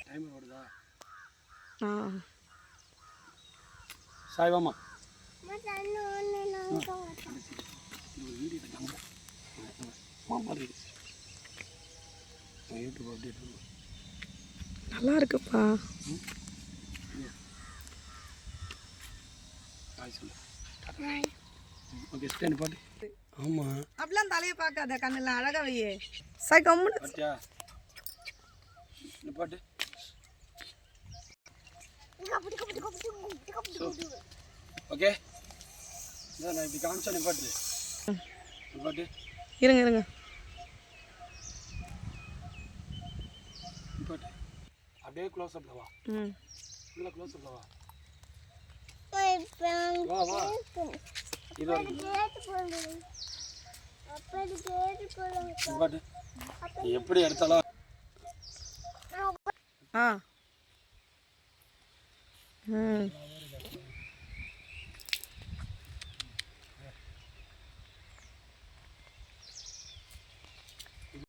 Time ஓடுதா? சாய்வாமா நல்லா இருக்குப்பா. ஓகே ஸ்டாண்ட் பாட்டு. ஆமாம் அப்படிலாம் தலையை பார்க்காத, கண்ணெல்லாம் அழகா வையே. சாய் கம்முன்னு பாட்டியா பாட்டு. ஓகே நான் இப்படி காமிச்சா நிப்பாட்டு. நிப்பாட்டு. இருங்க இருங்க. நிப்பாட்டு. அப்படியே க்ளோஸ் அப்ல வா. உள்ள க்ளோஸ் அப்ல வா. வா வா. இது நிப்பாட்டு. எப்படி எடுத்தாலும் ம்